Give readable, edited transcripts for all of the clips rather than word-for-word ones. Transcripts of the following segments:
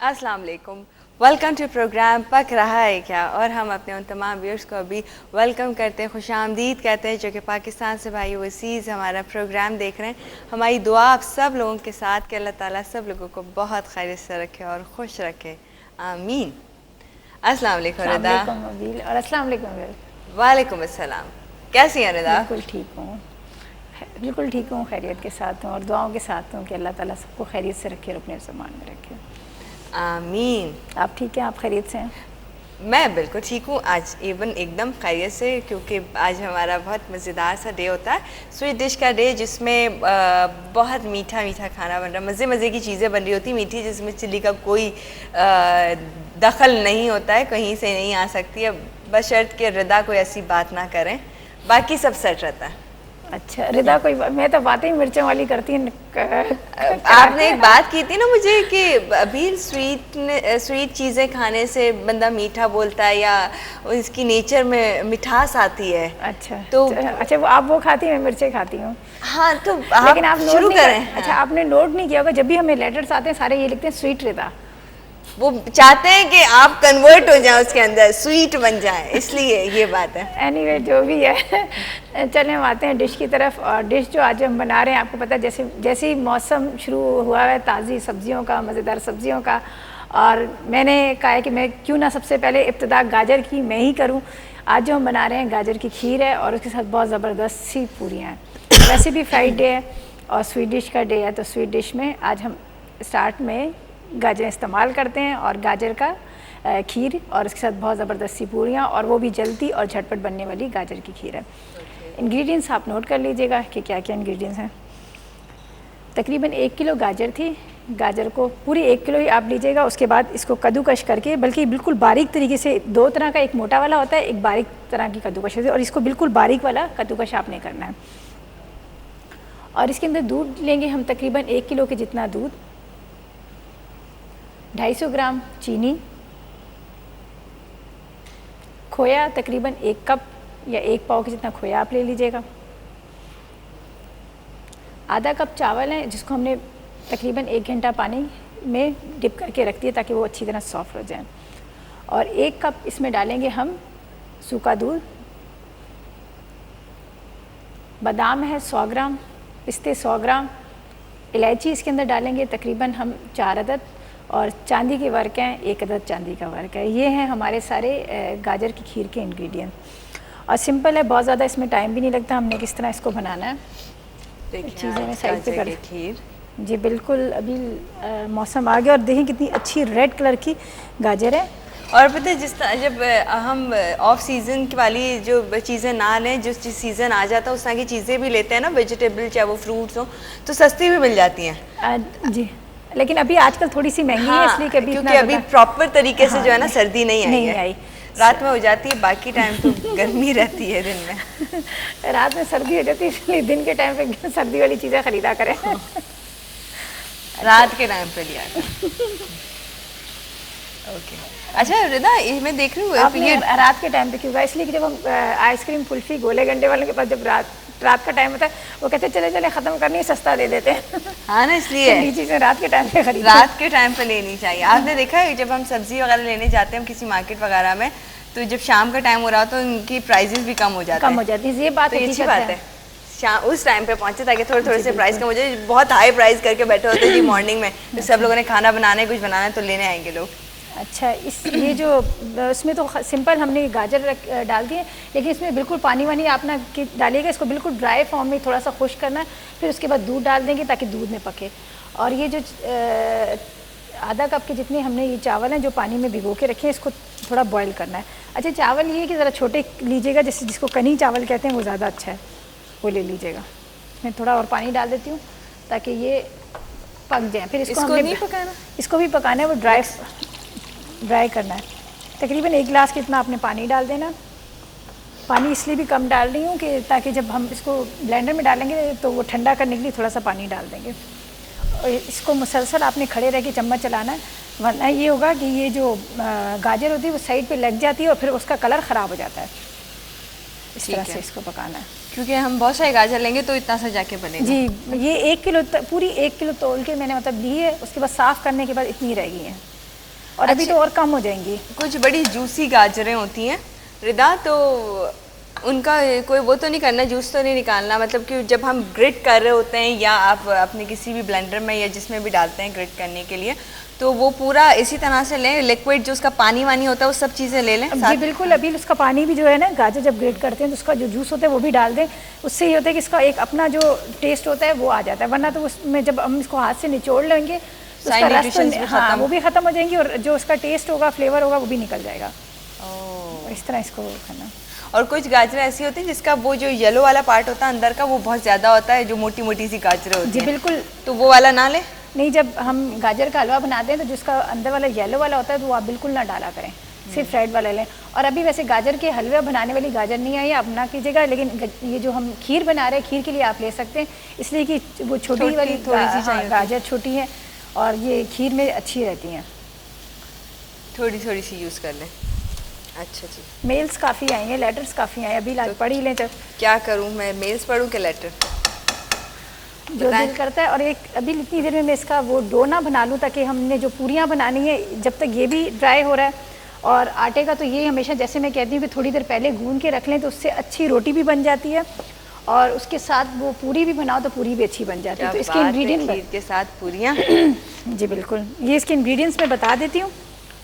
अस्सलाम वालेकुम। Welcome to programme पक रहा है क्या। और हम अपने उन तमाम व्यूअर्स को अभी वेलकम करते हैं, खुशामदीद कहते हैं जो कि पाकिस्तान से भाई ओवरसीज़ हमारा प्रोग्राम देख रहे हैं। हमारी दुआ आप सब लोगों के साथ कि अल्लाह ताला सब लोगों को बहुत खैरियत से रखे और खुश रखे, आमीन। अस्सलाम वालेकुम रिदा। और अस्सलाम वालेकुम। वालेकुम अस्सलाम। कैसी हैं रिदा? बिल्कुल ठीक हूँ, बिल्कुल ठीक हूँ, खैरियत के साथ हूँ और दुआओं के साथ हूँ कि अल्लाह ताला सबको खैरियत से रखे और अपने ज़मान में रखे। आमीन। आप ठीक हैं? आप खैरियत से हैं? मैं बिल्कुल ठीक हूँ, आज इवन एकदम खैरियत से, क्योंकि आज हमारा बहुत मज़ेदार सा डे होता है, स्वीट डिश का डे, जिसमें बहुत मीठा मीठा खाना बन रहा है, मज़े मज़े की चीज़ें बन रही होती मीठी, जिसमें चिल्ली का कोई दखल नहीं होता है, कहीं से नहीं आ सकती है, बशर्त कि रिदा कोई ऐसी बात ना करें, बाकी सब सेट रहता है। अच्छा रिदा, कोई मैं तो बातें ही मिर्चों वाली करती हूँ। आपने एक बात की थी ना मुझे कि अभी स्वीट चीज़ें खाने से बंदा मीठा बोलता है या इसकी नेचर में मिठास आती है। अच्छा तो अच्छा, वो आप वो खाती हैं, मैं मिर्चें खाती हूँ। हाँ, तो लेकिन आप शुरू करें। अच्छा, आपने नोट नहीं किया होगा, जब भी हमें लेटर्स आते हैं सारे ये लिखते हैं स्वीट रिदा। वो चाहते हैं कि आप कन्वर्ट हो जाए, उसके अंदर स्वीट बन जाए, इसलिए ये बात है। एनीवे जो भी है, चलें हम आते हैं डिश की तरफ। और डिश जो आज हम बना रहे हैं, आपको पता है जैसे ही मौसम शुरू हुआ है ताज़ी सब्जियों का, मज़ेदार सब्जियों का, और मैंने कहा है कि मैं क्यों ना सबसे पहले इब्तिदा गाजर की मैं ही करूं। आज जो हम बना रहे हैं गाजर की खीर है और उसके साथ बहुत ज़बरदस्त सी पूरियाँ हैं। वैसे भी फ्राइडे है और स्वीट डिश का डे है, तो स्वीट डिश में आज हम स्टार्ट में गाजर इस्तेमाल करते हैं और गाजर का खीर और उसके साथ बहुत ज़बरदस्त सी पूरियाँ, और वो भी जल्दी और झटपट बनने वाली गाजर की खीर है। इंग्रेडिएंट्स आप नोट कर लीजिएगा कि क्या क्या इंग्रेडिएंट्स हैं। तकरीबन 1 किलो गाजर थी। गाजर को पूरी 1 किलो ही आप लीजिएगा। उसके बाद इसको कद्दूकश करके, बल्कि बिल्कुल बारीक तरीके से, दो तरह का, एक मोटा वाला होता है, एक बारीक तरह की कद्दूकश होती है, और इसको बिल्कुल बारीक वाला कद्दूकश आपने करना है। और इसके अंदर दूध लेंगे हम तकरीबन 1 किलो के जितना दूध, 250 ग्राम चीनी, खोया तकरीबन 1 कप या 1 पाव के जितना खोया आप ले लीजिएगा। आधा कप चावल है जिसको हमने तकरीबन 1 घंटा पानी में डिप करके रख दिया ताकि वो अच्छी तरह सॉफ्ट हो जाए। और 1 कप इसमें डालेंगे हम सूखा दूध। बादाम है 100 ग्राम, पिस्ते 100 ग्राम, इलायची इसके अंदर डालेंगे तकरीबन हम 4 अदद, और चांदी के वर्क हैं 1 अदद चांदी का वर्क है। ये हैं हमारे सारे गाजर की खीर के इंग्रेडिएंट। और सिंपल है, बहुत ज़्यादा इसमें टाइम भी नहीं लगता। हमने किस तरह इसको बनाना है, चीज़ें में साइड पे कर खीर। जी बिल्कुल, अभी मौसम आ गया और देखें कितनी अच्छी रेड कलर की गाजर है। और पता है जिस जब हम ऑफ सीज़न वाली जो चीज़ें ना लें, जो सीज़न आ जाता है उस तरह की चीज़ें भी लेते हैं ना, वेजिटेबल चाहे वो फ्रूट्स हो, तो सस्ती भी मिल जाती हैं। जी, लेकिन अभी आजकल थोड़ी सी महंगी है, इसलिए कभी क्योंकि अभी प्रॉपर तरीके से जो है ना सर्दी नहीं आई। रात में हो जाती है, बाकी टाइम तो गर्मी रहती है दिन में। रात में सर्दी हो जाती है, इसलिए दिन के टाइम पे सर्दी वाली चीज़ें खरीदा करें। रात के टाइम पे लिया। ओके, अच्छा रिदा, मैं देख रही हूँ ये रात के टाइम पे क्यों, इसलिए कि जब हम आइसक्रीम, कुल्फी, गोले गंडे वालों के पास जब रात का टाइम होता है, वो कहते हैं चले चले ख़त्म करनी, सस्ता दे देते हैं। हाँ ना, इसलिए ये चीज़ें रात के टाइम पे खरीद, रात के टाइम पे लेनी चाहिए। आपने देखा है जब हम सब्जी वगैरह लेने जाते हैं किसी मार्केट वगैरह में, तो जब शाम का टाइम हो रहा हो तो उनकी प्राइजेस भी कम हो जाती है। ये बात अच्छी बात है, उस टाइम पे पहुंचे ताकि थोड़े से प्राइस कम हो जाए। बहुत हाई प्राइस करके बैठे होते हैं जी मॉर्निंग में, तो सब लोगों ने खाना बनाना है, कुछ बनाना है, तो लेने आएंगे लोग। अच्छा, ये जो इसमें तो सिंपल हमने गाजर डाल दिए, लेकिन इसमें बिल्कुल पानी वानी आप ना डालिएगा, इसको बिल्कुल ड्राई फॉर्म में थोड़ा सा खुश्क करना है, फिर उसके बाद दूध डाल देंगे ताकि दूध में पके। और ये जो आधा कप के जितने हमने ये चावल हैं जो पानी में भिगो के रखे हैं, इसको थोड़ा बॉईल करना है। अच्छा, चावल ये है कि ज़रा छोटे लीजिएगा, जैसे जिसको कनी चावल कहते हैं, वो ज़्यादा अच्छा है, वो ले लीजिएगा। मैं थोड़ा और पानी डाल देती हूँ ताकि ये पक जाए। फिर इसको नहीं पकाना, इसको भी पकाना है, वो ड्राई करना है। तकरीबन 1 गिलास के इतना आपने पानी डाल देना। पानी इसलिए भी कम डाल रही हूँ कि ताकि जब हम इसको ब्लेंडर में डालेंगे तो वो ठंडा करने के लिए थोड़ा सा पानी डाल देंगे। और इसको मुसलसल आपने खड़े रह के चम्मच चलाना है, वरना ये होगा कि ये जो गाजर होती है वो साइड पे लग जाती है और फिर उसका कलर ख़राब हो जाता है। इस तरह से इसको पकाना है, क्योंकि हम बहुत सारे गाजर लेंगे तो इतना सा जाके बनेगा। जी, ये 1 किलो पूरी 1 किलो तोल के मैंने मतलब ली है, उसके बाद साफ़ करने के बाद इतनी रह गई है। और अभी अच्छा। तो और कम हो जाएंगी। कुछ बड़ी जूसी गाजरें होती हैं रिदा, तो उनका कोई वो तो नहीं करना, जूस तो नहीं निकालना, मतलब कि जब हम ग्रिट कर रहे होते हैं या आप अपने किसी भी ब्लेंडर में या जिसमें भी डालते हैं ग्रिट करने के लिए, तो वो पूरा इसी तरह से लें, लिक्विड जो उसका पानी वानी होता है वो सब चीज़ें ले लें जी साथ? बिल्कुल, अभी उसका पानी भी जो है ना, गाजर जब ग्रेट करते हैं तो उसका जो जूस होता है वो भी डाल दें। उससे ये होता है कि इसका एक अपना जो टेस्ट होता है वो आ जाता है, वरना तो उसमें जब हम इसको हाथ से निचोड़ लेंगे तो उसका रस तो हाँ वो भी ख़त्म हो जाएंगी और जो उसका टेस्ट होगा, फ्लेवर होगा, वो भी निकल जाएगा। इस तरह इसको करना। और कुछ गाजरें ऐसी होती हैं जिसका वो जो येलो वाला पार्ट होता है अंदर का वो बहुत ज़्यादा होता है, जो मोटी मोटी सी गाजरें होती जी हैं, बिल्कुल, तो वो वाला ना लें? नहीं, जब हम गाजर का हलवा बनाते हैं तो जिसका अंदर वाला येलो वाला होता है तो वो आप बिल्कुल ना डाला करें, सिर्फ रेड वाला लें। और अभी वैसे गाजर के हलवे बनाने वाली गाजर नहीं आई है, अब ना कीजिएगा, लेकिन ये जो हम खीर बना रहे हैं, खीर के लिए आप ले सकते हैं, इसलिए कि वो छोटी वाली थोड़ी सी गाजर छोटी है और ये खीर में अच्छी रहती हैं, थोड़ी थोड़ी सी यूज़ कर लें। अच्छा जी, मेल्स काफ़ी आई हैं, लेटर्स काफ़ी आए, अभी पढ़ ही लें जब। क्या करूँ मैं, मेल्स पढ़ूँ कि लेटर? जो दिल करता है। और एक अभी इतनी देर में मैं इसका वो डो ना बना लूँ, ताकि हमने जो पूरियाँ बनानी है जब तक ये भी ड्राई हो रहा है। और आटे का तो ये हमेशा, जैसे मैं कहती हूँ कि थोड़ी देर पहले गूंद के रख लें तो उससे अच्छी रोटी भी बन जाती है, और उसके साथ वो पूरी भी बनाओ तो पूरी भी अच्छी बन जाती है। तो इसके इंग्रेडिएंट खीर के साथ पूरियाँ जी बिल्कुल, ये इसके इंग्रेडिएंट्स मैं बता देती हूँ,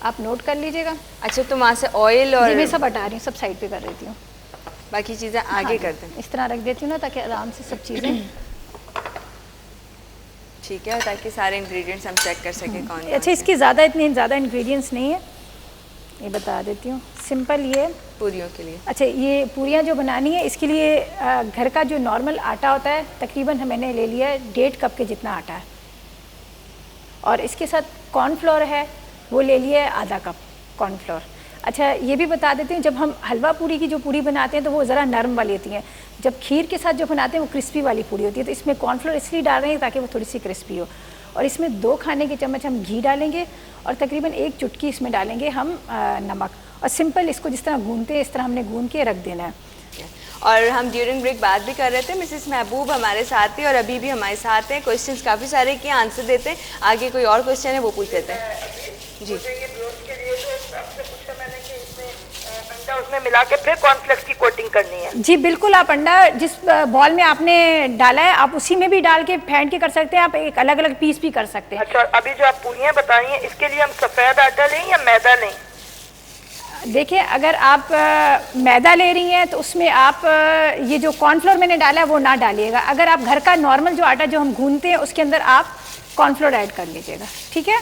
आप नोट कर लीजिएगा। अच्छा, तो वहाँ से ऑयल और मैं सब हटा रही हूँ, सब साइड पे कर देती हूँ, बाकी चीज़ें आगे कर दें। इस तरह रख देती हूँ ना, ताकि आराम से सब चीज़ें ठीक है, ताकि सारे इंग्रेडिएंट्स हम चेक कर सकें कौन। अच्छा, इसकी इतने ज़्यादा इंग्रेडिएंट्स नहीं है, ये बता देती हूँ। सिंपल ये पूरियों के लिए, अच्छा, ये पूरियाँ जो बनानी है इसके लिए घर का जो नॉर्मल आटा होता है, तकरीबन मैंने ले लिया है 1.5 कप के जितना आटा है, और इसके साथ कॉर्नफ्लोर है वो ले लिया है आधा कप कॉर्नफ्लोर। अच्छा, ये भी बता देती हूँ, जब हम हलवा पूरी की जो पूरी बनाते हैं तो वो ज़रा नरम वाली होती हैं, जब खीर के साथ जो बनाते हैं वो क्रिस्पी वाली पूरी होती है, तो इसमें कॉर्नफ्लोर इसलिए डाल रहे हैं ताकि वो थोड़ी सी क्रिस्पी हो। और इसमें 2 खाने के चम्मच हम घी डालेंगे और तकरीबन 1 चुटकी इसमें डालेंगे हम नमक, और सिंपल इसको जिस तरह गूंदते हैं इस तरह हमने गूंद के रख देना है। और हम ड्यूरिंग ब्रेक बात भी कर रहे थे, मिसेस महबूब हमारे साथ थी और अभी भी हमारे साथ हैं, क्वेश्चंस काफ़ी सारे किए, आंसर देते हैं, आगे कोई और क्वेश्चन है वो पूछ लेते हैं जी। उसमें मिला के फिर कॉर्नफ्लेक्स की कोटिंग करनी है? जी बिल्कुल, आप अंडा जिस बॉल में आपने डाला है आप उसी में भी डाल के फेंट के कर सकते हैं, आप एक अलग अलग पीस भी कर सकते हैं। अच्छा, अभी जो आप पूरियां बताई हैं इसके लिए हम सफ़ेद आटा लें या मैदा लें? देखिए, अगर आप मैदा ले रही हैं तो उसमें आप ये जो कॉर्नफ्लोर मैंने डाला है वो ना डालिएगा। अगर आप घर का नॉर्मल जो आटा जो हम गूंदते हैं उसके अंदर आप कॉर्नफ्लोर ऐड कर लीजिएगा, ठीक है?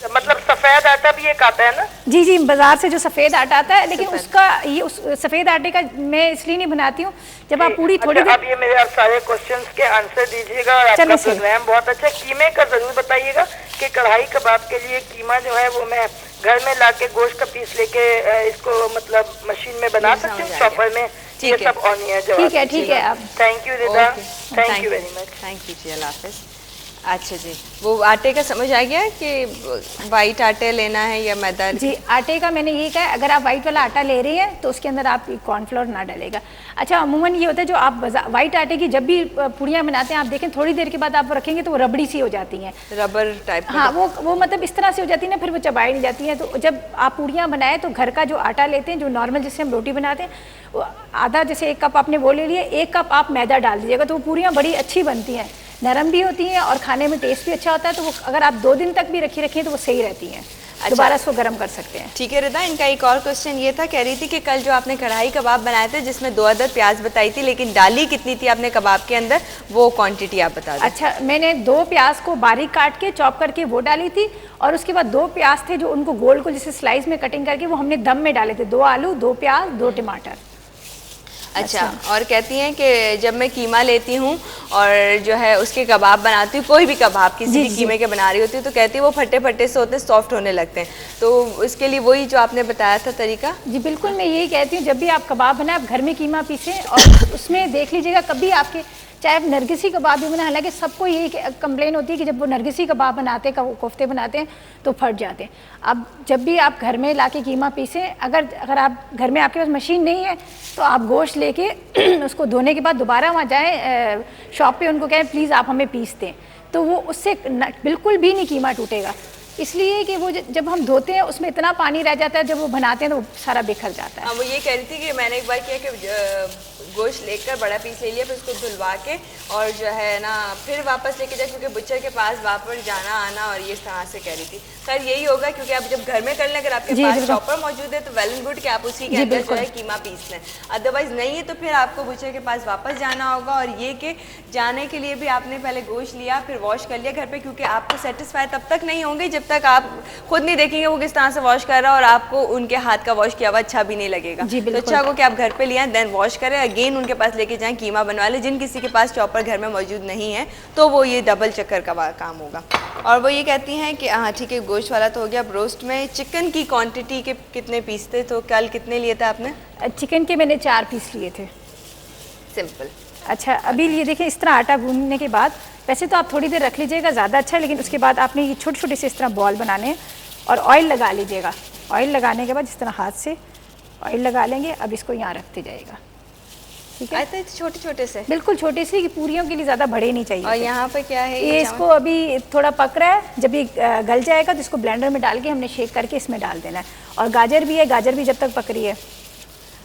मतलब सफ़ेद आटा भी एक आता है ना? जी जी, बाजार से जो सफ़ेद आटा आता है, लेकिन उसका ये उस सफ़ेद आटे का मैं इसलिए नहीं बनाती हूँ, जब आप पूरी थोड़ी अब ये मेरे आप सारे क्वेश्चंस के आंसर दीजिएगा, और आपका प्रोग्राम बहुत अच्छा। कीमे का जरूर बताइएगा कि कढ़ाई कबाब के लिए कीमा जो है वो मैं घर में लाके गोश्त का पीस लेके इसको मतलब मशीन में बना सकती हूँ, चॉपर में, ये सब ऑन है। ठीक है आप। Thank you Rida, thank you very much. Thank you ji, अल्लाह हाफिज़। अच्छा जी, वो आटे का समझ आ गया कि वाइट आटे लेना है या मैदा? जी, आटे का मैंने ये कहा है, अगर आप वाइट वाला आटा ले रही हैं तो उसके अंदर आप कॉर्नफ्लोर ना डालेगा। अच्छा, अमूमन ये होता है जो आप वाइट आटे की जब भी पूड़ियाँ बनाते हैं, आप देखें थोड़ी देर के बाद आप रखेंगे तो वो रबड़ी सी हो जाती हैं, रबर टाइप। हाँ, वो मतलब इस तरह से हो जाती है ना, फिर वो चबाई नहीं जाती हैं। तो जब आप पूड़ियाँ बनाएं तो घर का जो आटा लेते हैं, जो नॉर्मल जिससे हम रोटी बनाते हैं, वो आधा, जैसे 1 कप आपने वो ले लिया, 1 कप आप मैदा डाल दीजिएगा, तो वो पूड़ियाँ बड़ी अच्छी बनती हैं, नरम भी होती हैं और खाने में टेस्ट भी अच्छा होता है। तो वो अगर आप 2 दिन तक भी रखें तो वो सही रहती हैं। अच्छा, दोबारा इसको गर्म कर सकते हैं। ठीक है रिदा, इनका एक और क्वेश्चन ये था, कह रही थी कि कल जो आपने कढ़ाई कबाब बनाए थे जिसमें 2 अदद प्याज बताई थी, लेकिन डाली कितनी थी आपने कबाब के अंदर, वो क्वांटिटी आप बता दें। अच्छा, मैंने 2 प्याज को बारीक काट के चॉप करके वो डाली थी, और उसके बाद 2 प्याज थे जो उनको गोल को जैसे स्लाइस में कटिंग करके वो हमने दम में डाले थे, 2 आलू, 2 प्याज, 2 टमाटर। अच्छा, और कहती हैं कि जब मैं कीमा लेती हूँ और जो है उसके कबाब बनाती हूँ, कोई भी कबाब किसी भी कीमे के बना रही होती हूँ, तो कहती है वो फटे फटे से होते हैं, सॉफ्ट होने लगते हैं, तो उसके लिए वही जो आपने बताया था तरीका? जी बिल्कुल, मैं यही कहती हूँ, जब भी आप कबाब बनाए आप घर में कीमा पीसें, और उसमें देख लीजिएगा कभी आपके चाहे आप नरगिसी कबाब भी बनाए, हालांकि सबको यही कंप्लेन होती है कि जब वो नरगिसी कबाब बनाते हैं, कोफ्ते बनाते हैं तो फट जाते हैं। अब जब भी आप घर में लाके कीमा पीसें, अगर आप घर में आपके पास मशीन नहीं है तो आप गोश्त लेके उसको धोने के बाद दोबारा वहाँ जाएँ शॉप पे, उनको कहें प्लीज़ आप हमें पीस दें, तो वो उससे बिल्कुल भी नहीं कीमा टूटेगा। इसलिए कि वो जब हम धोते हैं उसमें इतना पानी रह जाता है, जब वो बनाते हैं तो वो सारा बिखर जाता है। हाँ, वो ये कह रही थी कि मैंने एक बार किया कि गोश्त लेकर बड़ा पीस ले लिया, फिर उसको धुलवा के और जो है ना फिर वापस लेके जाए, क्योंकि बुच्चर के पास वापस जाना आना और ये इस तरह से कह रही थी। खैर यही होगा, क्योंकि आप जब घर में कर लें, अगर आपके पास चॉपर मौजूद है तो वेल एंड गुड कि आप उसी के अंदर जो है कीमा पीस लें। अदरवाइज नहीं है तो फिर आपको बुच्चर के पास वापस जाना होगा, और ये कि जाने के लिए भी आपने पहले गोश्त लिया फिर वॉश कर लिया घर पे, क्योंकि आपको सेटिस्फाई तब तक नहीं होंगे जब तक आप खुद नहीं देखेंगे वो किस तरह से वॉश कर रहा है, और आपको उनके हाथ का वॉश किया हुआ अच्छा भी नहीं लगेगा। तो अच्छा हो कि आप घर पे लिया देन वॉश करें, अगेन उनके पास लेके जाएं, कीमा बनवा लें। जिन किसी के पास चॉपर घर में मौजूद नहीं है तो वो ये डबल चक्कर का काम होगा। और वो ये कहती हैं कि हाँ ठीक है, गोश्त वाला तो हो गया। अब रोस्ट में चिकन की क्वांटिटी के कितने पीस थे, तो कल कितने लिए थे आपने? चिकन के मैंने 4 पीस लिए थे। सिंपल। अच्छा, अभी ये देखें, इस तरह आटा गूंदने के बाद, वैसे तो आप थोड़ी देर रख लीजिएगा ज़्यादा अच्छा है, लेकिन उसके बाद आपने ये छोटे छोटे से इस तरह बॉल बनाने हैं और ऑयल लगा लीजिएगा। ऑयल लगाने के बाद इस तरह हाथ से ऑयल लगा लेंगे। अब इसको यहाँ रखते जाएगा, ठीक है? आते छोटे छोटे से, बिल्कुल छोटे से, कि पूरियों के लिए ज़्यादा बड़े नहीं चाहिए। और यहाँ पे क्या है, ये इसको अभी थोड़ा पक रहा है, जब ये गल जाएगा तो इसको ब्लेंडर में डाल के हमने शेक करके इसमें डाल देना है। और गाजर भी है, गाजर भी जब तक पक रही है।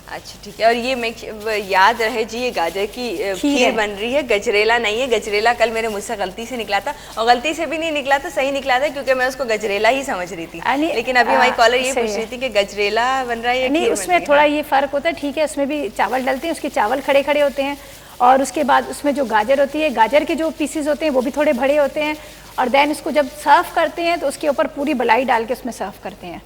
अच्छा ठीक है। और ये याद रहे जी, ये गाजर की खीर बन रही है, गजरेला नहीं है। गजरेला कल मेरे मुझसे गलती से निकला था, और गलती से भी नहीं निकला था, सही निकला था, क्योंकि मैं उसको गजरेला ही समझ रही थी। लेकिन अभी हमारी कॉलर ये पूछ रही थी कि गजरेला बन रहा है या नहीं, उसमें थोड़ा ये फ़र्क होता है, ठीक है। उसमें भी चावल डलते हैं, उसके चावल खड़े खड़े होते हैं, और उसके बाद उसमें जो गाजर होती है, गाजर के जो पीसेस होते हैं वो भी थोड़े बड़े होते हैं। और देन इसको जब सर्व करते हैं तो उसके ऊपर पूरी मलाई डाल के उसमें सर्व करते हैं।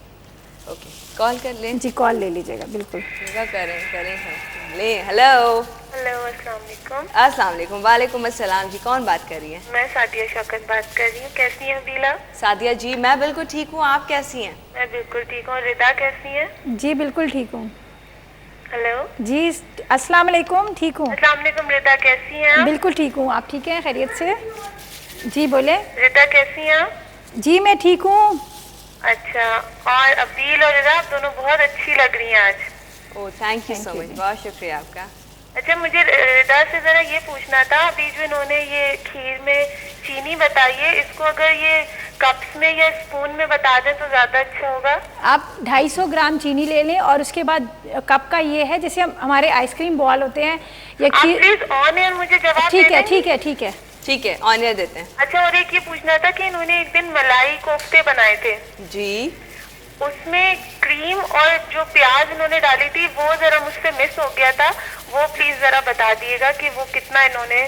ओके, कॉल कर लें जी, कॉल ले लीजिएगा, बिल्कुल करें ले। हेलो अस्सलाम वालेकुम। अस्सलाम वालेकुम। वालेकुम अस्सलाम जी, कौन बात कर रही है? मैं सादिया शौकत बात कर रही हूँ। कैसी हैं हबीला? सादिया जी मैं बिल्कुल ठीक हूँ, आप कैसी हैं? मैं बिल्कुल ठीक हूँ। रिदा कैसी है? जी बिल्कुल ठीक हूँ। हेलो जी, अस्सलाम वालेकुम, ठीक हूँ। अस्सलाम वालेकुम। रिदा कैसी हैं आप? बिल्कुल ठीक हूँ, आप ठीक हैं खैरियत से? जी बोले। रिदा कैसी हैं आप? जी मैं ठीक हूँ। अच्छा, और अबील और रिदा आप दोनों बहुत अच्छी लग रही हैं आज। Oh thank you so much, बहुत शुक्रिया आपका। अच्छा, मुझे रिदा से जरा ये पूछना था, अभी जो इन्होंने ये खीर में चीनी बताई है, इसको अगर ये कप्स में या स्पून में बता दें तो ज्यादा अच्छा होगा। आप 250 ग्राम चीनी ले लें, और उसके बाद कप का ये है जैसे हमारे आइसक्रीम बॉल होते हैं या खीर। प्लीज ऑन एयर मुझे जवाब ठीक है, दें। ठीक है, ठीक है, ठीक है, ऑन एयर देते हैं। अच्छा, और एक ये पूछना था कि इन्होंने एक दिन मलाई कोफ्ते बनाए थे जी, उसमें क्रीम और जो प्याज इन्होंने डाली थी वो जरा मुझसे मिस हो गया था, वो प्लीज जरा बता दिएगा कि वो कितना इन्होंने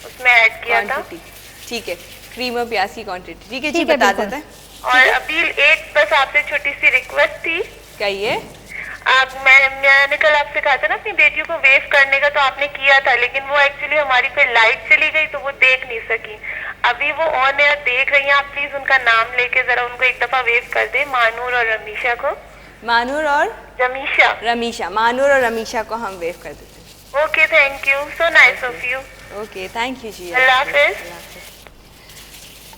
उसमें ऐड किया था। ठीक है, क्रीम और प्याज की क्वांटिटी ठीक है जी, बता देते हैं। और अभी एक बस आपसे छोटी सी रिक्वेस्ट थी। कहिए। मैंने कल आपसे कहा था ना अपनी बेटियों को वेव करने का, तो आपने किया था, लेकिन वो एक्चुअली हमारी फिर लाइट चली गई तो वो देख नहीं सकी। अभी वो ऑन एयर देख रही हैं, आप प्लीज उनका नाम लेके जरा उनको एक दफा वेव कर दे, मानूर और रमीशा को। मानूर और रमीशा। मानूर और रमीशा को हम वेव कर देते हैं। Okay, thank you, so nice of you. Okay, thank you ji, अल्लाह हाफिज।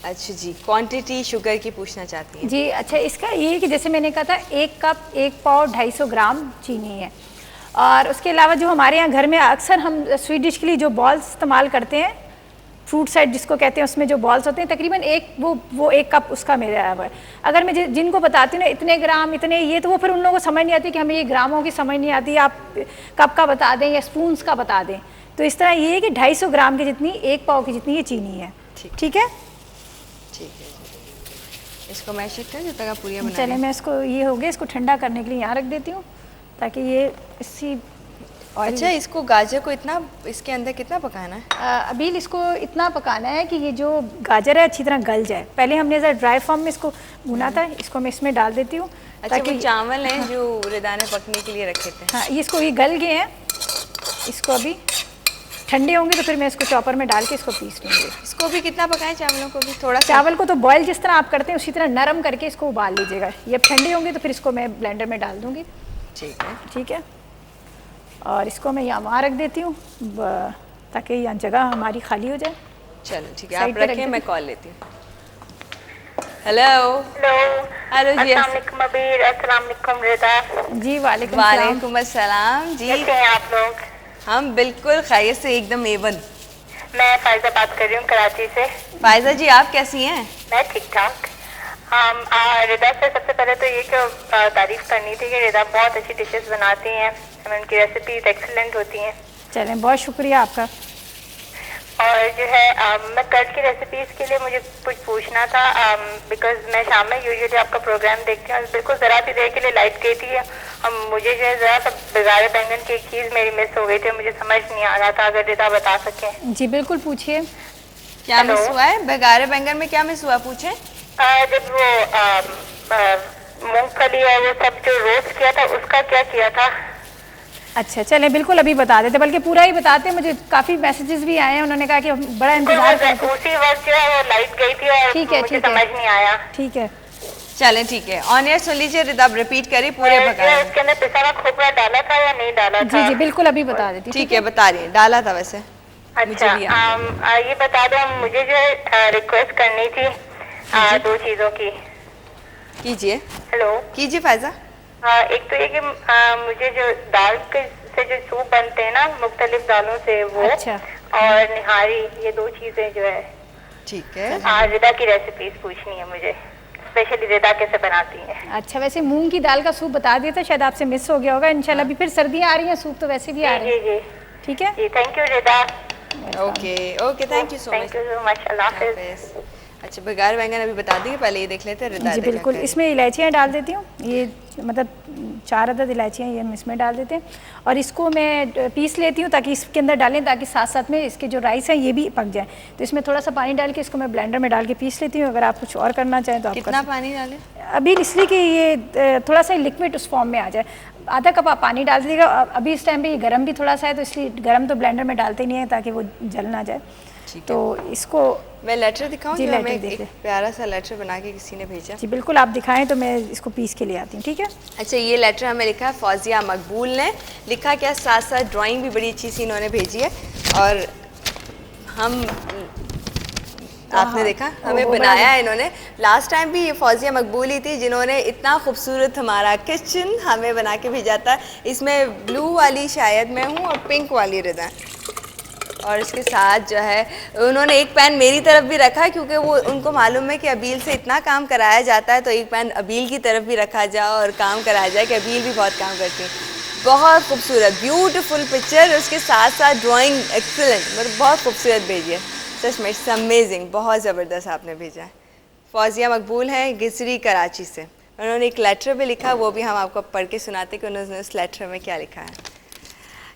अच्छा जी, क्वांटिटी शुगर की पूछना चाहती हैं जी। अच्छा, इसका ये है कि जैसे मैंने कहा था 1 कप 1 पाव 250 ग्राम चीनी है, और उसके अलावा जो हमारे यहाँ घर में अक्सर हम स्वीट डिश के लिए जो बॉल्स इस्तेमाल करते हैं, फ्रूट साइड जिसको कहते हैं, उसमें जो बॉल्स होते हैं तकरीबन वो 1 कप उसका मेरा आया हुआ है। अगर मैं जिनको बताती हूँ ना इतने ग्राम इतने ये, तो वो फिर उन लोगों को समझ नहीं आती कि हमें ये ग्रामों की समझ नहीं आती, आप कप का बता दें या स्पून्स का बता दें। तो इस तरह ये है कि 250 ग्राम की जितनी 1 पाव की जितनी ये चीनी है। ठीक है, ठीक है जी। इसको मैं शिफ्ट है जब तक आप पूरी बना चले, मैं इसको ये हो गया, इसको ठंडा करने के लिए यहाँ रख देती हूँ ताकि ये इसी। अच्छा, इसको गाजर को इतना इसके अंदर कितना पकाना है? अभी इसको इतना पकाना है कि ये जो गाजर है अच्छी तरह गल जाए। पहले हमने ज़रा ड्राई फॉर्म में इसको भुना था, इसको मैं इसमें डाल देती हूँ। अच्छा, वो चावल हैं जो रिदा ने पकने के लिए रखे थे। हाँ, ये गल गए हैं, इसको अभी ठंडे होंगे तो फिर मैं इसको चॉपर में डाल के इसको पीस लूँगी। इसको भी कितना पकाएं, चावलों को भी थोड़ा? चावल को तो बॉयल जिस तरह आप करते हैं उसी तरह नरम करके इसको उबाल लीजिएगा। ये अब ठंडे होंगे तो फिर इसको मैं ब्लेंडर में डाल दूँगी। ठीक है, ठीक है। और इसको मैं यहाँ वहाँ रख देती हूँ ताकि यहाँ जगह हमारी खाली हो जाए। चलो ठीक है, आप रखें, मैं कॉल लेती हूँ। हेलो हेलो जी, अस्सलाम अबीर, अस्सलाम वालेकुम रिदा जी। वालेकुम अस्सलाम जी। कैसे हैं आप लोग? हम बिल्कुल खैरियत से, एकदम एवन। मैं फायजा बात कर रही हूँ कराची से। फायजा जी, आप कैसी हैं? मैं ठीक ठाक। रिदा से सबसे पहले तो ये तारीफ करनी थी कि रिदा बहुत अच्छी डिशेस बनाती हैं, उनकी रेसिपीज एक्सीलेंट होती हैं। चलें, बहुत शुक्रिया आपका। और जो है मैं कर्ड की रेसिपीज के लिए मुझे कुछ पूछना था, बिकॉज मैं शाम में यूजुअली आपका प्रोग्राम देखती हूँ, बिल्कुल ज़रा सी देर के लिए लाइट गई थी, मुझे जो है ज़रा सा बगारे बैंगन की एक चीज़ मेरी मिस हो गई थी, मुझे समझ नहीं आ रहा था, अगर रिदा बता सकें। जी बिल्कुल, पूछिए। क्या मिस हुआ है? बगारे बैंगन में क्या मिस हुआ, पूछे। जब वो मूंगफली और वो सब जो रोस्ट किया था उसका क्या किया था? अच्छा चलें, बिल्कुल अभी बता देते, बल्कि पूरा ही बताते। मुझे काफ़ी मैसेजेस भी आए हैं, उन्होंने कहा कि बड़ा इंतजार करते। उसी वक्त जो है वो लाइट गई थी और मुझे समझ नहीं आया। ठीक है, चलें ठीक है, ऑन एयर सुन लीजिए, रिदा रिपीट करिए पूरे बगारे। उसके अंदर पिसा हुआ खोपरा डाला था या नहीं डाला था? जी जी बिल्कुल अभी बता देती। ठीक है, बता रही है, डाला था वैसे। अच्छा, ये बता दो, मुझे जो है रिक्वेस्ट करनी थी दो चीज़ों की। कीजिए। हेलो, कीजिए फायजा। एक तो ये कि मुझे जो दाल के से जो सूप बनते हैं ना मुख्तलिफ दालों से, वो अच्छा। और निहारी, ये दो चीज़ें जो है ठीक है। रिदा की रेसिपीज पूछनी है मुझे, स्पेशली रिदा कैसे बनाती है। अच्छा, वैसे मूंग की दाल का सूप बता दिया था, शायद आपसे मिस हो गया होगा। इंशाल्लाह अभी फिर सर्दियाँ आ रही हैं, सूप तो वैसे भी आ रही है। जी ठीक है जी, thank you Rida. Okay okay, thank you so much. Thank you so much, अल्लाह हाफिज़। अच्छा, बगार बैंगन अभी बता देंगे, पहले ये देख लेते हैं रिदा। जी बिल्कुल, इसमें इलायचियाँ डाल देती हूँ, ये मतलब 4 अदद इलायचियाँ ये हम इसमें डाल देते हैं, और इसको मैं पीस लेती हूँ ताकि इसके अंदर डालें, ताकि साथ साथ में इसके जो राइस हैं ये भी पक जाए। तो इसमें थोड़ा सा पानी डाल के इसको मैं ब्लेंडर में डाल के पीस लेती हूँ। अगर आप कुछ और करना चाहें तो आप कितना पानी डालें? अभी इसलिए कि ये थोड़ा सा लिक्विड उस फॉर्म में आ जाए। आधा कप आप पानी डाल दीजिएगा। अभी इस टाइम पे ये गर्म भी थोड़ा सा है, तो इसलिए गर्म तो ब्लेंडर में डालते नहीं है ताकि वो जल ना जाए। तो इसको मैं लेटर दिखाऊं? जी, जो लेटर हमें देखिए। एक प्यारा सा लेटर बना के किसी ने भेजा। जी बिल्कुल, आप दिखाएं तो मैं इसको पीस के ले आती हूँ। ठीक है। अच्छा, ये लेटर हमें लिखा है फौजिया मकबूल ने लिखा, क्या साथ साथ ड्राइंग भी बड़ी अच्छी सी इन्होंने भेजी है। और हम आपने देखा हमें बनाया है इन्होंने। लास्ट टाइम भी ये फौजिया मकबूल ही थी जिन्होंने इतना खूबसूरत हमारा किचन हमें बना के भेजा था। इसमें ब्लू वाली शायद मैं हूँ और पिंक वाली रिदा, और इसके साथ जो है उन्होंने एक पैन मेरी तरफ भी रखा, क्योंकि वो उनको मालूम है कि अबील से इतना काम कराया जाता है, तो एक पैन अबील की तरफ भी रखा जाए और काम कराया जाए कि अबील भी बहुत काम करती है। बहुत खूबसूरत ब्यूटीफुल पिक्चर, उसके साथ साथ ड्राइंग एक्सीलेंट, मतलब बहुत खूबसूरत भेजी है सच में, इट्स अमेजिंग, बहुत ज़बरदस्त आपने भेजा है। फौजिया मकबूल हैं गिजरी कराची से, उन्होंने एक लेटर भी लिखा, वो भी हम आपको पढ़ के सुनाते कि उन्होंने उस लेटर में क्या लिखा है।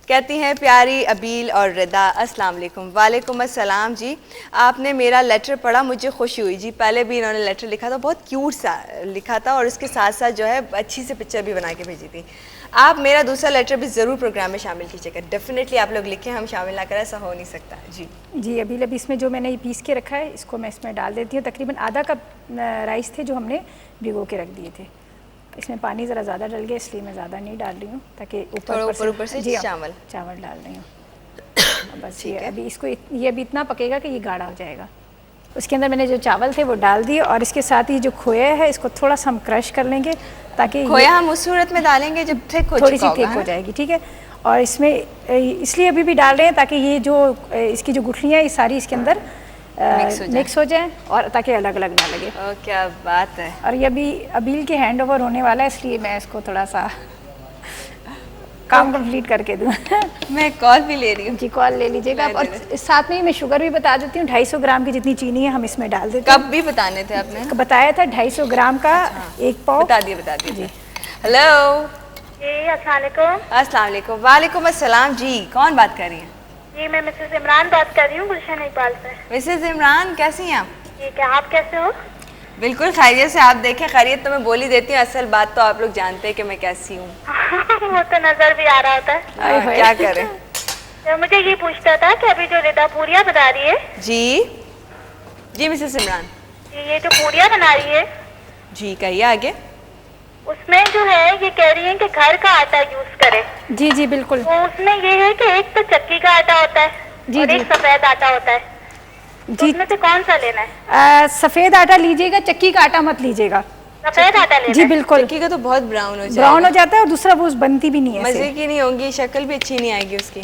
कहती हैं, प्यारी अबील और रिदा, अस्सलाम वालेकुम। वालेकुम अस्सलाम जी, आपने मेरा लेटर पढ़ा, मुझे खुशी हुई जी। पहले भी इन्होंने लेटर लिखा था, बहुत क्यूट सा लिखा था, और उसके साथ साथ जो है अच्छी सी पिक्चर भी बना के भेजी थी। आप मेरा दूसरा लेटर भी ज़रूर प्रोग्राम में शामिल कीजिएगा। डेफिनेटली आप लोग लिखें, हम शामिल ना करें, ऐसा हो नहीं सकता। जी जी, अभी इसमें जो मैंने ये पीस के रखा है, इसको मैं इसमें डाल देती हूँ। तकरीबन आधा कप राइस थे जो हमने भिगो के रख दिए थे। इसमें पानी ज़रा ज़्यादा डल गया, इसलिए मैं ज़्यादा नहीं डाल रही हूँ, ताकि ऊपर से चावल डाल रही हूँ। बस ये अभी इसको ये अभी इतना पकेगा कि ये गाढ़ा हो जाएगा। उसके अंदर मैंने जो चावल थे वो डाल दिए, और इसके साथ ही जो खोया है इसको थोड़ा सा हम क्रश कर लेंगे, ताकि खोया हम उस सूरत में डालेंगे जब थोड़ी सी थिक हो जाएगी। ठीक है। और इसमें इसलिए अभी भी डाल रहे हैं ताकि ये जो इसकी जो गुठलियाँ ये सारी इसके अंदर मिक्स हो जाए, और ताकि अलग अलग ना लगे। क्या बात है। और ये अभी अबील के हैंड ओवर होने वाला है, इसलिए मैं इसको थोड़ा सा काम कंप्लीट करके दूँ। मैं कॉल भी ले रही हूँ। जी, कॉल ले लीजिएगा। और साथ में ही मैं शुगर भी बता देती हूँ, 250 ग्राम की जितनी चीनी है हम इसमें डाल देते हैं। कब भी बताने थे आपने? बताया था 250 ग्राम का एक पाव। बता दिए जी। हेलो जी, अस्सलाम वालेकुम। अस्सलाम वालेकुम। वालेकुम अस्सलाम जी, कौन बात कर रही हैं? जी, मैं मिसेस इमरान बात कर रही हूँ, गुलशन इकबाल से। मिसेस इमरान, कैसी हैं आप? ठीक है, आप कैसे हो? बिल्कुल खैरियत से। आप देखें, खैरियत तो मैं बोल ही देती हूँ, असल बात तो आप लोग जानते हैं कि मैं कैसी हूँ। वो तो नजर भी आ रहा होता है। क्या करें। तो मुझे ये पूछता था कि अभी जो रिदा पूरिया बना रही है। जी मिसेस इमरान। ये जो पूरिया बना रही है, जी कहिए आगे। उसमें जो है ये कह रही है कि घर का आटा यूज करे। जी जी बिल्कुल। तो उसमें ये है कि एक तो चक्की का आटा होता है और एक सफेद आटा होता है। तो उसमें से कौन सा लेना है? सफेद आटा लीजिएगा, चक्की का आटा मत लीजिएगा। सफेद आटा लेना जी बिल्कुल। चक्की का तो बहुत ब्राउन हो जाता है, और दूसरा वो बनती भी नहीं है, मजे की नहीं होगी, शक्ल भी अच्छी नहीं आएगी उसकी।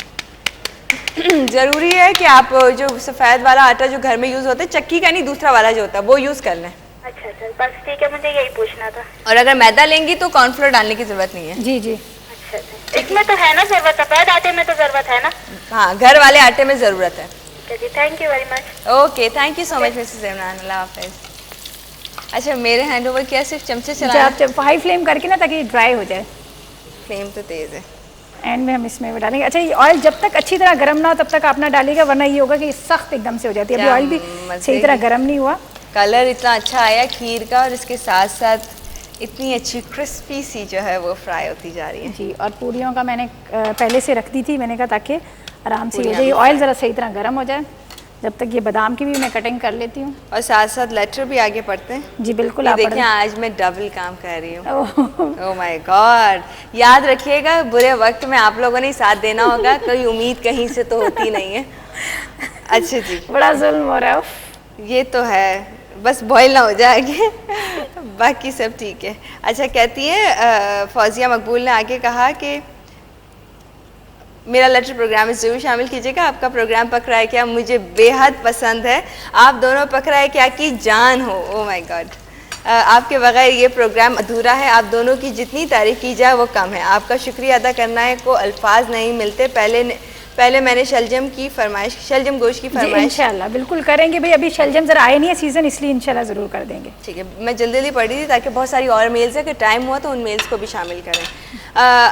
ज़रूरी है कि आप जो सफ़ेद वाला आटा जो घर में यूज़ होता है, चक्की का नहीं, दूसरा वाला जो होता है वो यूज़ कर लें। अच्छा अच्छा, बस ठीक है, मुझे यही पूछना था। और अगर मैदा लेंगी तो कॉर्नफ्लोर डालने की ज़रूरत नहीं है। जी जी। अच्छा अच्छा, इसमें तो है ना ज़रूरत, सफ़ेद आटे में तो ज़रूरत है ना? हाँ, घर वाले आटे में ज़रूरत है। ठीक है जी, thank you very much. Okay, thank you so much Mrs Imran, अल्लाह हाफिज़। अच्छा, मेरे हैंड ओवर क्या सिर्फ चमचे चलाना? जब हाई फ्लेम करके ना, ताकि ड्राई हो जाए। फ्लेम तो तेज़ है। एंड में हम इसमें वो डालेंगे। अच्छा, ये ऑयल जब तक अच्छी तरह गर्म ना हो तब तक आप ना डालिएगा, वरना ये होगा कि सख्त एकदम से हो जाती है। अभी क्या ऑयल भी मज़े सही तरह की- गर्म नहीं हुआ। कलर इतना अच्छा आया खीर का, और इसके साथ साथ इतनी अच्छी क्रिस्पी सी जो है वो फ्राई होती जा रही है। जी, और पूरियों का मैंने पहले से रख दी थी, मैंने कहा ताकि आराम से हो पूरियाँ जाए। भी ऑयल ज़रा सही तरह गर्म हो जाए। जब तक ये बादाम की भी मैं कटिंग कर लेती हूँ। और साथ साथ लेटर भी आगे पढ़ते हैं। जी बिल्कुल, ये आप देखिए, आज मैं डबल काम कर रही हूँ। ओह माय गॉड, याद रखिएगा बुरे वक्त में आप लोगों ने ही साथ देना होगा, कोई उम्मीद कहीं से तो होती नहीं है। अच्छा जी, बड़ा जुल्म हो रहा है। ये तो है, बस बॉयल ना हो जाए आगे, बाकी सब ठीक है। अच्छा, कहती है फौजिया मकबूल ने आगे कहा कि मेरा लेटर प्रोग्राम में ज़रूर शामिल कीजिएगा। आपका प्रोग्राम पकड़ा है क्या मुझे बेहद पसंद है। आप दोनों पकड़ा है क्या की जान हो। ओह माय गॉड, आपके बगैर ये प्रोग्राम अधूरा है। आप दोनों की जितनी तारीफ़ की जाए वो कम है। आपका शुक्रिया अदा करना है को अल्फाज नहीं मिलते। पहले मैंने शलजम गोश्त की फरमाइश इंशाल्लाह बिल्कुल करेंगे भाई। अभी शलजम ज़रा आए नहीं है सीज़न, इसलिए इंशाल्लाह ज़रूर कर देंगे। ठीक है, मैं जल्दी जल्दी पढ़ रही थी ताकि बहुत सारी और मेल्स है कि टाइम हुआ तो उन मेल्स को भी शामिल करें।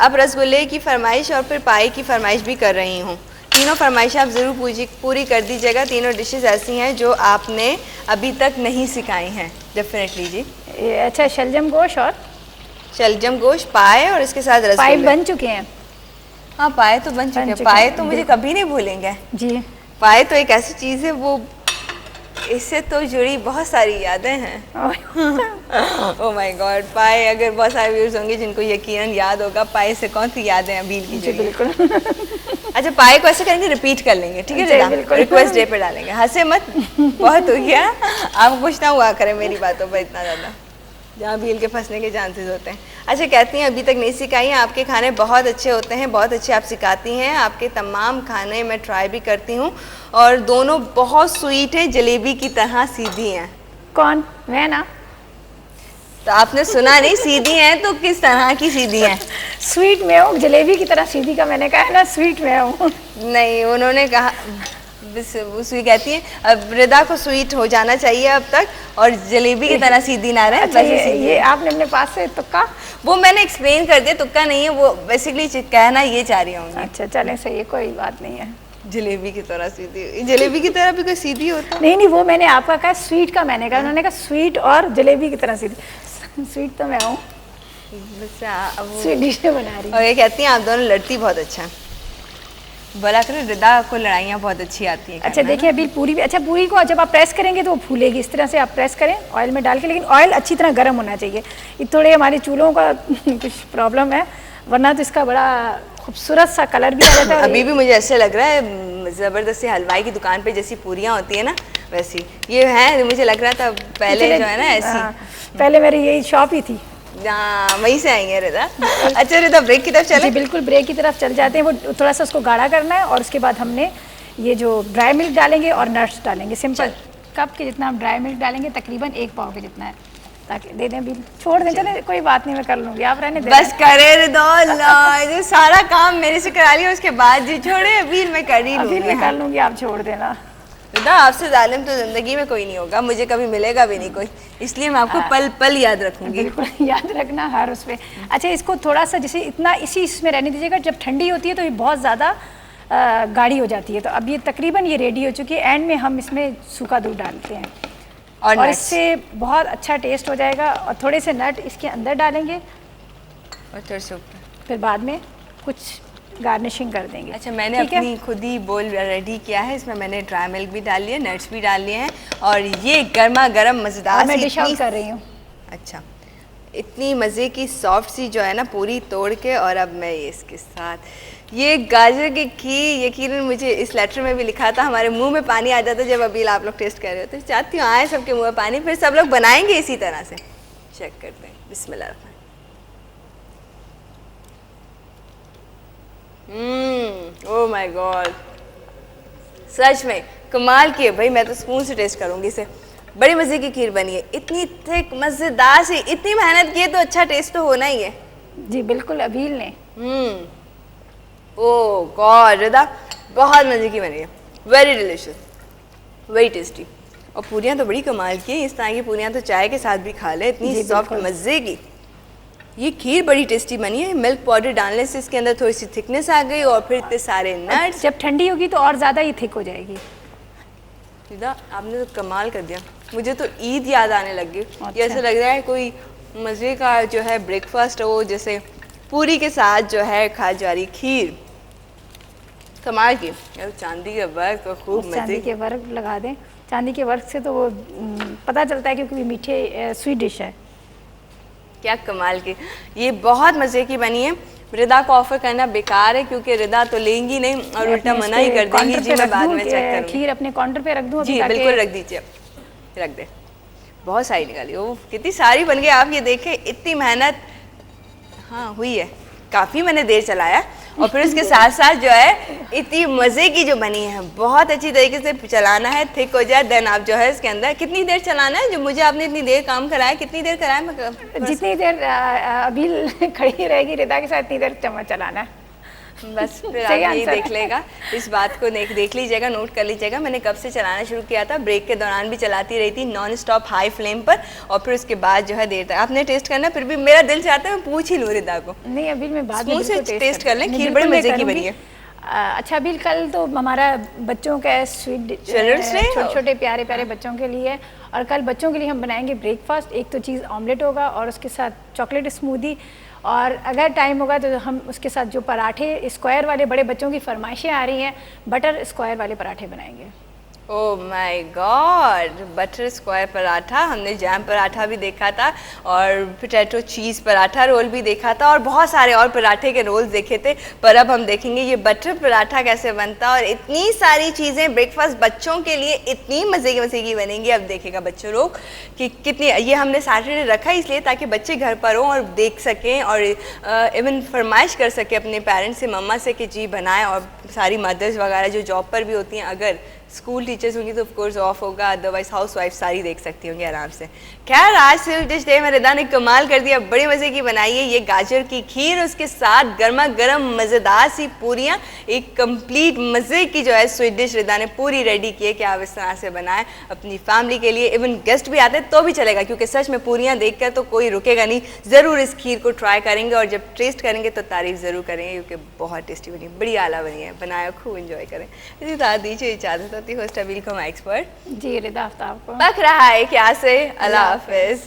अब रसगुल्ले की फरमाइश और फिर पाए की फरमाइश भी कर रही हूँ। तीनों फरमाइशें आप ज़रूर पूरी कर दीजिएगा। तीनों डिशेस ऐसी हैं जो आपने अभी तक नहीं सिखाई हैं। डेफिनेटली जी। अच्छा, शलजम गोश्त और शलजम गोश्त, पाए और इसके साथ पाए रसगुल्ले बन चुके हैं। हाँ, पाए तो बन चुके हैं। पाए तो मुझे कभी नहीं भूलेंगे। जी, पाए तो एक ऐसी चीज़ है, वो इससे तो जुड़ी बहुत सारी यादें हैं। ओह माय गॉड, पाए, अगर बहुत सारे व्यूअर्स होंगे जिनको यकीनन याद होगा पाए से कौन सी यादें अबील की जुड़ी। बिल्कुल। अच्छा, पाए को ऐसे करेंगे, रिपीट कर लेंगे, ठीक है जी, बिल्कुल। रिक्वेस्ट डे पे डालेंगे। हंसे मत, बहुत हो गया, आप खुश ना हुआ करें मेरी बातों पर इतना ज़्यादा, जहाँ भील के फंसने के चांसेस होते हैं। अच्छा, कहती हैं अभी तक नहीं सिखाई हैं। आपके खाने बहुत अच्छे होते हैं, बहुत अच्छे आप सिखाती हैं। आपके तमाम खाने मैं ट्राई भी करती हूँ और दोनों बहुत स्वीट हैं, जलेबी की तरह सीधी हैं। कौन? मैं ना? तो आपने सुना नहीं, सीधी हैं तो किस तरह की सीधी हैं? स्वीट में हूँ, जलेबी की तरह सीधी का मैंने कहा है ना, स्वीट में हूँ। नहीं, उन्होंने कहा, उसकी कहती है अब रिदा को स्वीट हो जाना चाहिए अब तक, और जलेबी की तरह सीधी ना रहे। अच्छा, ये आपने अपने पास से तुक्का? वो मैंने एक्सप्लेन कर दिया, तुक्का नहीं है वो, बेसिकली कहना ये चाह रही हूँ। अच्छा, चलें, सही है, कोई बात नहीं है। जलेबी की तरह सीधी, जलेबी की तरह भी कोई सीधी होता? नहीं, वो मैंने आपका कहा स्वीट का, मैंने कहा, उन्होंने कहा स्वीट और जलेबी की तरह सीधी। स्वीट तो मैं हूँ, स्वीट डिशें बना रही। और ये कहती हैं आप दोनों लड़ती बहुत अच्छा है। बोला करो रिदा को लड़ाइयाँ बहुत अच्छी आती हैं। अच्छा, देखिए अभी पूरी भी, अच्छा पूरी को जब आप प्रेस करेंगे तो वो फूलेगी। इस तरह से आप प्रेस करें ऑयल में डाल के, लेकिन ऑयल अच्छी तरह गर्म होना चाहिए। ये थोड़े हमारे चूल्हों का कुछ प्रॉब्लम है, वरना तो इसका बड़ा खूबसूरत सा कलर भी आ जाता है। अभी भी मुझे ऐसे लग रहा है ज़बरदस्ती हलवाई की दुकान पे जैसी पूरियाँ होती है ना, वैसी ये है। मुझे लग रहा था पहले जो है ना ऐसी, पहले मेरी यही शॉप ही थी। हाँ, वहीं से आई है रिदा। अच्छा रिदा, ब्रेक की तरफ चले? जी बिल्कुल, ब्रेक की तरफ चल जाते हैं। वो थोड़ा सा उसको गाढ़ा करना है, और उसके बाद हमने ये जो ड्राई मिल्क डालेंगे और नट्स डालेंगे। सिंपल कप के जितना हम ड्राई मिल्क डालेंगे, तकरीबन 1 पाव के जितना है, ताकि दे दें। बिल छोड़ दें, चले कोई बात नहीं, मैं कर लूँगी, आप रहने दें। बस करे रिदा, सारा काम मेरे से करा लिया, उसके बाद जी छोड़े, अभी मैं कर ही लूँगी। मैं कर लूँगी, आप छोड़ देना। रिदा, आपसे जालिम तो जिंदगी में कोई नहीं होगा, मुझे कभी मिलेगा भी नहीं कोई, इसलिए मैं आपको पल पल याद रखूंगी। बिल्कुल याद रखना हर उस पर। अच्छा, इसको थोड़ा सा जैसे इतना इसी इसमें रहने दीजिएगा। जब ठंडी होती है तो ये बहुत ज़्यादा गाढ़ी हो जाती है। तो अब ये तकरीबन ये रेडी हो चुकी है। एंड में हम इसमें सूखा दूध डालते हैं, और इससे बहुत अच्छा टेस्ट हो जाएगा। और थोड़े से नट इसके अंदर डालेंगे, और फिर बाद में कुछ गार्निशिंग कर देंगे। अच्छा, मैंने अपनी खुद ही बोल रेडी किया है। इसमें मैंने ड्राई मिल्क भी डाल लिया, नट्स भी डाल लिए हैं, और ये गर्मा गर्म मज़ेदार मैं डिश आउट कर रही हूँ। अच्छा, इतनी मज़े की सॉफ्ट सी जो है ना पूरी तोड़ के, और अब मैं ये इसके साथ ये गाजर की खीर, यकीनन मुझे इस लेटर में भी लिखा था, हमारे मुंह में पानी आ जाता जब अभी आप लोग टेस्ट कर रहे हो। तो चाहती हूँ आए सबके मुंह में पानी, फिर सब लोग बनाएंगे इसी तरह से। चेक करते हैं, बिस्मिल्लाह। ओह माय गॉड, सच में कमाल की है भाई। मैं तो स्पून से टेस्ट करूँगी इसे, बड़ी मज़े की खीर बनी है, इतनी थिक मज़ेदार सी, इतनी मेहनत की है तो अच्छा टेस्ट तो होना ही है। जी बिल्कुल, अभील ने। ओह गॉड रिदा, बहुत मज़े की बनी है, वेरी डिलीशियस, वेरी टेस्टी। और पूरियाँ तो बड़ी कमाल की हैं, इस तरह की पूरियाँ तो चाय के साथ भी खा ले, इतनी सॉफ्ट मज़े की। ये खीर बड़ी टेस्टी बनी है, मिल्क पाउडर डालने से इसके अंदर थोड़ी सी थिकनेस आ गई और फिर इतने सारे नट्स। जब ठंडी होगी तो और ज़्यादा ही थिक हो जाएगी। रिदा आपने तो कमाल कर दिया, मुझे तो ईद याद आने लग गई। अच्छा। ये ऐसा लग रहा है कोई मज़े का जो है ब्रेकफास्ट हो, जैसे पूरी के साथ जो है खा जा रही खीर, कमाल की। यार चांदी के वर्क तो खूब मज़े चांदी के वर्क लगा दें, चांदी के वर्क से तो वो पता चलता है क्योंकि मीठे स्वीट डिश है। क्या कमाल की, ये बहुत मज़े की बनी है। रिदा को ऑफर करना बेकार है क्योंकि रिदा तो लेंगी नहीं और उल्टा मना ही कर देंगी। जी मैं बाद में चेक करूँगी। खीर अपने काउंटर पे रख दूँ? जी बिल्कुल रख दीजिए, रख दे। बहुत सारी निकाली, ओह कितनी सारी बन गई, आप ये देखें, इतनी मेहनत हाँ हुई है, काफ़ी मैंने देर चलाया और फिर उसके साथ साथ जो है इतनी मज़े की जो बनी है, बहुत अच्छी तरीके से चलाना है, थिक हो जाए, देन आप जो है इसके अंदर कितनी देर चलाना है, जो मुझे आपने इतनी देर काम कराया, कितनी देर कराया? मैं जितनी देर अभी खड़ी रहेगी रिदा के साथ इतनी देर चम्मच चलाना है। बस फिर आप यही देख लेगा, इस बात को देख लीजिएगा, नोट कर लीजिएगा। मैंने कब से चलाना शुरू किया था, ब्रेक के दौरान भी चलाती रही थी नॉन स्टॉप हाई फ्लेम पर, और फिर उसके बाद जो है देर तक। आपने टेस्ट करना, फिर भी मेरा दिल चाहता है मैं पूछ ही लूँ रिदा को। नहीं अभी मैं बाद में टेस्ट कर लें, खीर बड़ी मज़े की बनी है। अच्छा अभी कल तो हमारा बच्चों का स्वीट चिल्ड्रंस डे, छोटे छोटे प्यारे प्यारे बच्चों के लिए, और कल बच्चों के लिए हम बनाएंगे ब्रेकफास्ट। एक तो चीज़ ऑमलेट होगा और उसके साथ चॉकलेट स्मूदी, और अगर टाइम होगा तो हम उसके साथ जो पराठे स्क्वायर वाले, बड़े बच्चों की फरमाइशें आ रही हैं, बटर स्क्वायर वाले पराठे बनाएंगे। Oh my God, butter square paratha, हमने जैम पराठा भी देखा था और पोटैटो चीज़ पराठा रोल भी देखा था और बहुत सारे और पराठे के रोल्स देखे थे, पर अब हम देखेंगे ये बटर पराठा कैसे बनता है। और इतनी सारी चीज़ें ब्रेकफास्ट बच्चों के लिए इतनी मज़े की बनेंगी। अब देखेगा बच्चों लोग कि कितनी, ये हमने सैटरडे रखा इसलिए ताकि बच्चे घर पर हों और देख सकें और इवन फरमाइश कर सकें अपने पेरेंट्स से, मम्मा से कि जी बनाएं। और सारी मदर्स वगैरह जो जॉब पर भी होती हैं, अगर स्कूल टीचर्स होंगी तो ऑफ कोर्स ऑफ होगा, अदरवाइज हाउस वाइफ सारी देख सकती होंगी आराम से। खैर आज स्वीट डिश डे में रिदा ने कमाल कर दिया, बड़ी मज़े की बनाई है ये गाजर की खीर, उसके साथ गर्मा गर्म मज़ेदार सी पूरियाँ, एक कंप्लीट मज़े की जो है स्वीट डिश रिदा ने पूरी रेडी की है कि आप इस तरह से बनाएं अपनी फैमिली के लिए। इवन गेस्ट भी आते तो भी चलेगा क्योंकि सच में पूरियाँ देख कर तो कोई रुकेगा नहीं, ज़रूर इस खीर को ट्राई करेंगे और जब टेस्ट करेंगे तो तारीफ़ ज़रूर करेंगे क्योंकि बहुत टेस्टी बनी, बड़ी आला बनी है, बनाया खूब इन्जॉय करें। इसी तरह दीजिए इजाज़त होती है होस्ट अबील को माइक्स पर। जी रिदा आफ्ताब को बक रहा है क्या से, अल्लाह हाफिज़।